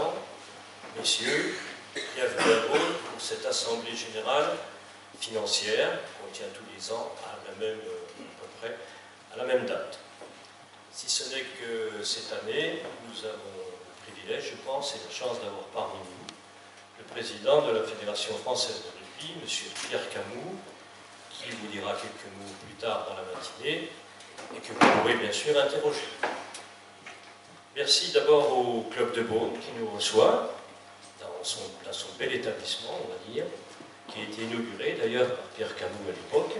Président, Messieurs, bienvenue à vous pour cette Assemblée Générale financière qu'on tient tous les ans à peu près à la même date. Si ce n'est que cette année, nous avons le privilège, je pense, et la chance d'avoir parmi nous le président de la Fédération française de rugby, M. Pierre Camus, qui vous dira quelques mots plus tard dans la matinée et que vous pourrez bien sûr interroger. Merci d'abord au Club de Beaune qui nous reçoit dans son bel établissement, on va dire, qui a été inauguré d'ailleurs par Pierre Camus à l'époque.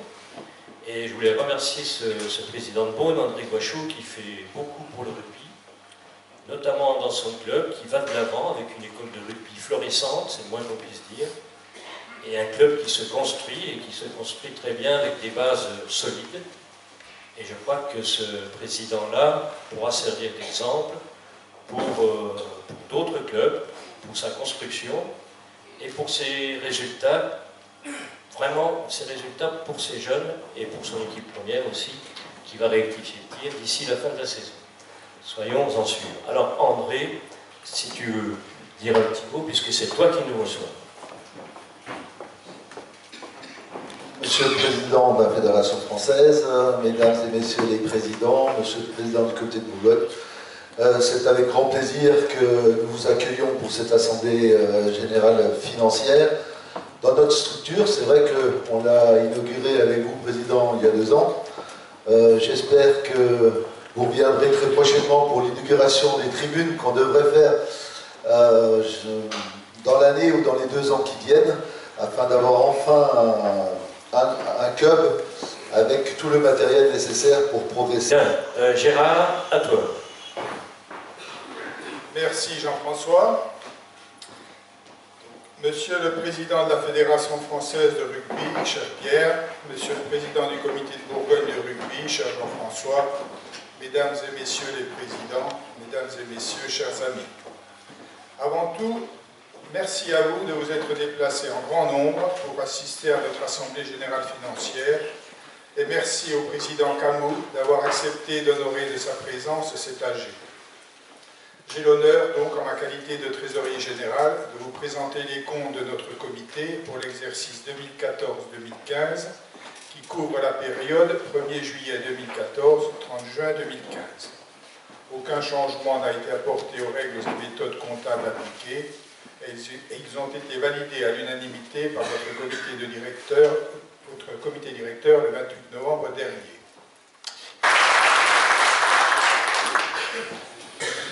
Et je voulais remercier ce président de Beaune, André Guachot, qui fait beaucoup pour le rugby, notamment dans son club, qui va de l'avant avec une école de rugby florissante, c'est le moins qu'on puisse dire, et un club qui se construit, et qui se construit très bien avec des bases solides. Et je crois que ce président-là pourra servir d'exemple pour d'autres clubs, pour sa construction, et pour ses résultats, vraiment ses résultats pour ses jeunes, et pour son équipe première aussi, qui va rectifier le tir d'ici la fin de la saison. Soyons en sûrs. Alors André, si tu veux dire un petit mot, puisque c'est toi qui nous reçois. Monsieur le Président de la Fédération française, Mesdames et Messieurs les Présidents, Monsieur le Président du Comité de Bourgogne, c'est avec grand plaisir que nous vous accueillons pour cette Assemblée Générale Financière. Dans notre structure, c'est vrai qu'on l'a inaugurée avec vous, Président, il y a 2 ans. J'espère que vous reviendrez très prochainement pour l'inauguration des tribunes qu'on devrait faire dans l'année ou dans les 2 ans qui viennent, afin d'avoir enfin un club avec tout le matériel nécessaire pour progresser. Bien, Gérard, à toi. Merci Jean-François. Monsieur le Président de la Fédération française de rugby, cher Pierre, Monsieur le Président du Comité de Bourgogne de rugby, cher Jean-François, Mesdames et Messieurs les Présidents, Mesdames et Messieurs, chers amis. Avant tout, merci à vous de vous être déplacés en grand nombre pour assister à notre Assemblée Générale Financière et merci au Président Camus d'avoir accepté d'honorer de sa présence cet AG. J'ai l'honneur, donc, en ma qualité de trésorier général, de vous présenter les comptes de notre comité pour l'exercice 2014-2015 qui couvre la période 1er juillet 2014, 30 juin 2015. Aucun changement n'a été apporté aux règles et méthodes comptables appliquées et ils ont été validés à l'unanimité par votre comité directeur le 28 novembre dernier.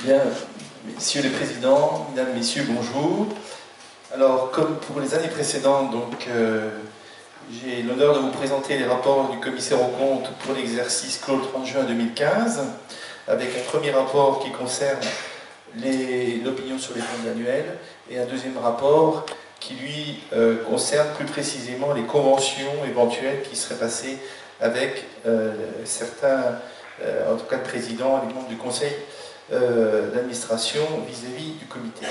Bien, Messieurs les Présidents, Mesdames, Messieurs, bonjour. Alors, comme pour les années précédentes, donc, j'ai l'honneur de vous présenter les rapports du commissaire aux comptes pour l'exercice clos le 30 juin 2015, avec un premier rapport qui concerne l'opinion sur les comptes annuels et un deuxième rapport qui, lui, concerne plus précisément les conventions éventuelles qui seraient passées avec certains, en tout cas le président et les membres du conseil d'administration vis-à-vis du comité.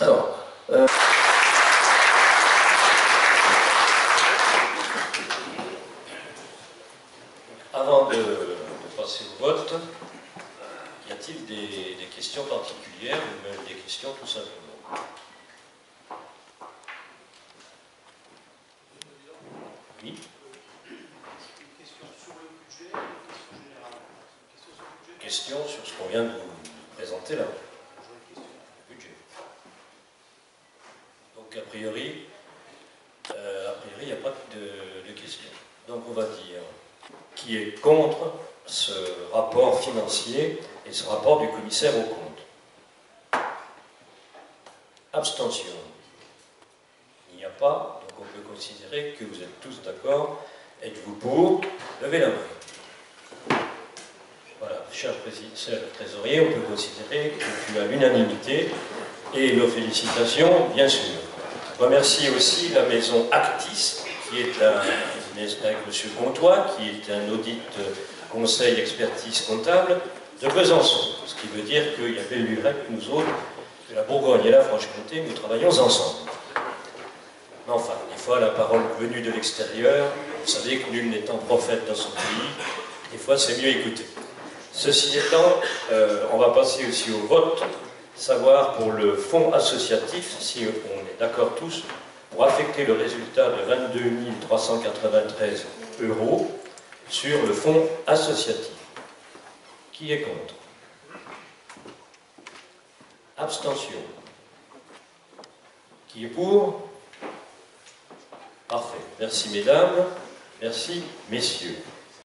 Alors, avant de passer au vote, y a-t-il des questions particulières ou même des questions tout simplement? Oui. Question sur ce qu'on vient de vous présenter là. Budget. Donc a priori, il n'y a pas de questions. Donc on va dire qui est contre ce rapport financier et ce rapport du commissaire aux comptes. Abstention. Il n'y a pas, donc on peut considérer que vous êtes tous d'accord. Êtes-vous pour? Levez la main. Voilà, cher trésorier, on peut considérer que tu as l'unanimité et nos félicitations, bien sûr. Je remercie aussi la maison Actis, qui est avec M. Comtois, qui est un audit conseil expertise comptable de Besançon. Ce qui veut dire qu'il y avait l'UREP, nous autres, de la Bourgogne et la Franche-Comté, nous travaillons ensemble. Mais enfin, des fois, la parole venue de l'extérieur, vous savez que nul n'étant prophète dans son pays, des fois c'est mieux écouter. Ceci étant, on va passer aussi au vote savoir pour le fonds associatif, si on est d'accord tous, pour affecter le résultat de 22 393 € sur le fonds associatif. Qui est contre? Abstention. Qui est pour? Parfait. Merci mesdames, merci messieurs.